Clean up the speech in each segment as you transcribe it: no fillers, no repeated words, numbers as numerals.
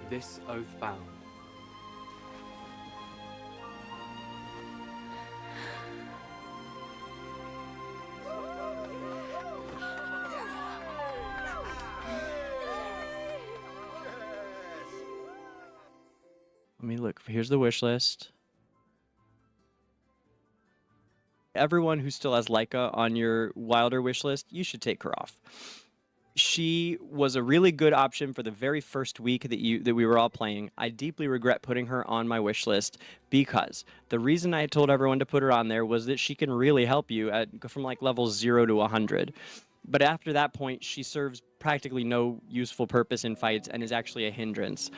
this oath bound. Let me look. Here's the wish list. Everyone who still has Leica on your Wilder wish list, you should take her off. She was a really good option for the very first week that we were all playing. I deeply regret putting her on my wish list because the reason I told everyone to put her on there was that she can really help you from like levels 0 to 100. But after that point, she serves practically no useful purpose in fights and is actually a hindrance.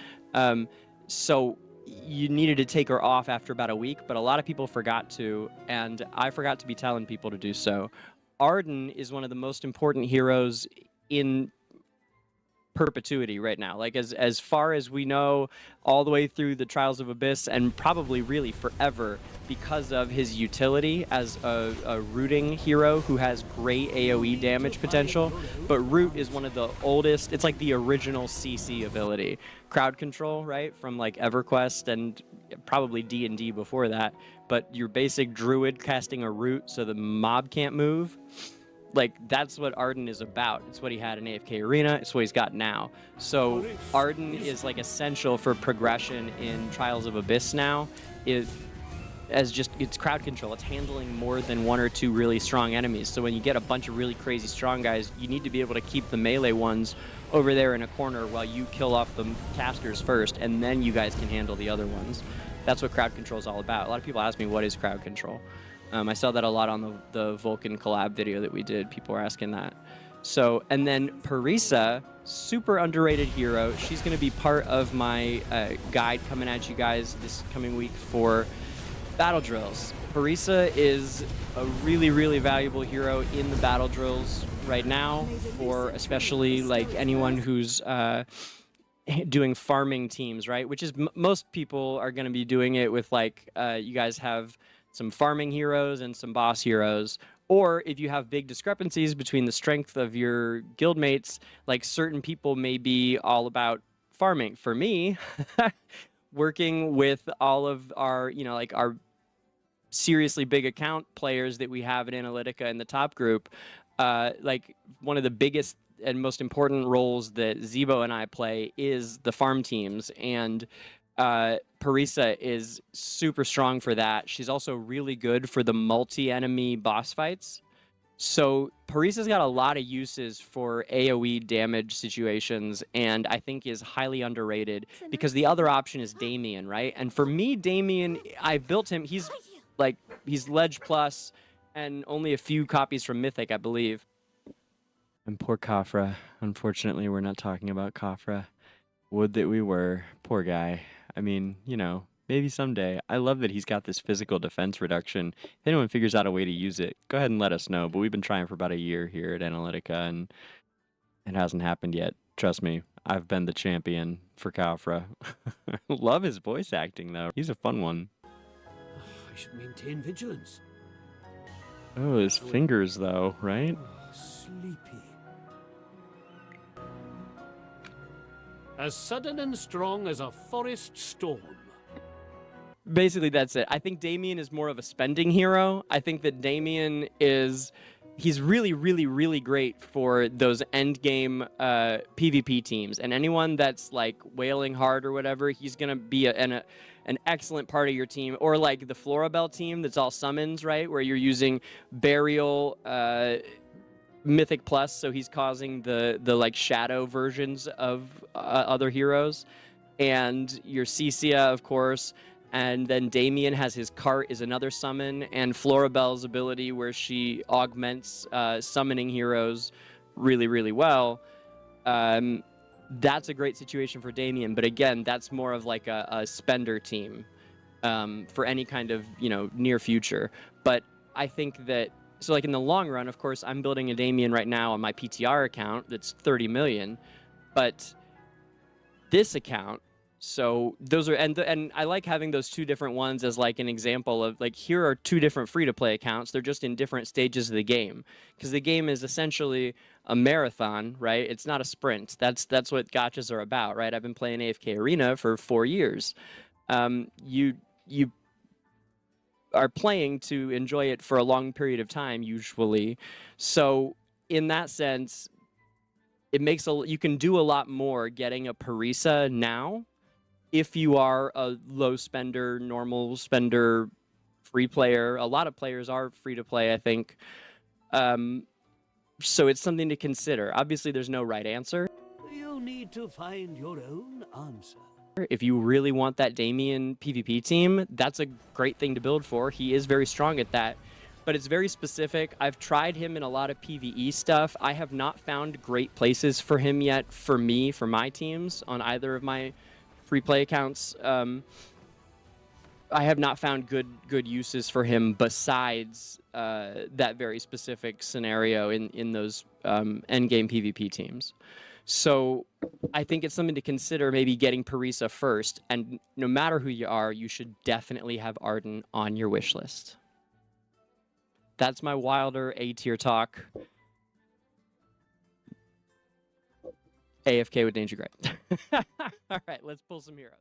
So you needed to take her off after about a week, but a lot of people forgot to, and I forgot to be telling people to do so. Ardan is one of the most important heroes in perpetuity right now. Like as far as we know, all the way through the Trials of Abyss, and probably really forever, because of his utility as a rooting hero who has great AoE damage potential. But root is one of the oldest, it's like the original CC ability. Crowd control, right, from like EverQuest and probably D&D before that. But your basic druid casting a root so the mob can't move. Like, that's what Ardan is about. It's what he had in AFK Arena. It's what he's got now. So Ardan is like essential for progression in Trials of Abyss now. It's crowd control. It's handling more than 1 or 2 really strong enemies. So when you get a bunch of really crazy strong guys, you need to be able to keep the melee ones over there in a corner while you kill off the casters first, and then you guys can handle the other ones. That's what crowd control is all about. A lot of people ask me, what is crowd control? I saw that a lot on the Vulcan collab video that we did. People were asking that. So, and then Parisa, super underrated hero. She's going to be part of my guide coming at you guys this coming week for battle drills. Parisa is a really, really valuable hero in the battle drills right now, for especially like anyone who's doing farming teams, right? Which is most people are going to be doing it with like you guys have some farming heroes and some boss heroes. Or if you have big discrepancies between the strength of your guildmates, like certain people may be all about farming. For me, working with all of our, you know, like our seriously big account players that we have at Analytica in the top group, like one of the biggest and most important roles that Zebo and I play is the farm teams. And Parisa is super strong for that. She's also really good for the multi-enemy boss fights. So Parisa's got a lot of uses for AoE damage situations, and I think is highly underrated because the other option is Damien, right? And for me, Damien, I built him, he's Ledge Plus and only a few copies from Mythic, I believe. And poor Khafra. Unfortunately, we're not talking about Khafra. Would that we were. Poor guy. I mean, you know, maybe someday. I love that he's got this physical defense reduction. If anyone figures out a way to use it, go ahead and let us know. But we've been trying for about a year here at Analytica, and it hasn't happened yet. Trust me, I've been the champion for Khafra. Love his voice acting, though. He's a fun one. I should maintain vigilance. Oh, his fingers, though, right? Sleepy. As sudden and strong as a forest storm. Basically, that's it. I think Damien is more of a spending hero. I think that Damien is... He's really, really, really great for those end game PvP teams. And anyone that's like wailing hard or whatever, he's going to be an excellent part of your team. Or like the Florabelle team that's all summons, right? Where you're using Burial... Mythic Plus, so he's causing the like shadow versions of other heroes, and your Cecia, of course, and then Damien has his cart is another summon, and Florabelle's ability where she augments summoning heroes really, really well. That's a great situation for Damien, but again, that's more of like a spender team for any kind of, you know, near future. But I think that so like in the long run, of course, I'm building a Damien right now on my PTR account that's 30 million. But this account So those are, and I like having those two different ones as like an example of like, here are two different free-to-play accounts. They're just in different stages of the game, because the game is essentially a marathon, right? It's not a sprint. That's what gotchas are about, right? I've been playing AFK Arena for 4 years. You are playing to enjoy it for a long period of time, usually. So in that sense, it makes you can do a lot more getting a Parisa now if you are a low spender, normal spender, free player. A lot of players are free to play, I think. So it's something to consider. Obviously, there's no right answer. You need to find your own answer. If you really want that Damien PvP team, that's a great thing to build for. He is very strong at that, but it's very specific. I've tried him in a lot of PvE stuff. I have not found great places for him yet for me, for my teams, on either of my free play accounts. I have not found good uses for him besides that very specific scenario in those endgame PvP teams. So I think it's something to consider, maybe getting Parisa first. And no matter who you are, you should definitely have Ardan on your wish list. That's my Wilder A tier talk. AFK with DangerGrey. All right, let's pull some heroes.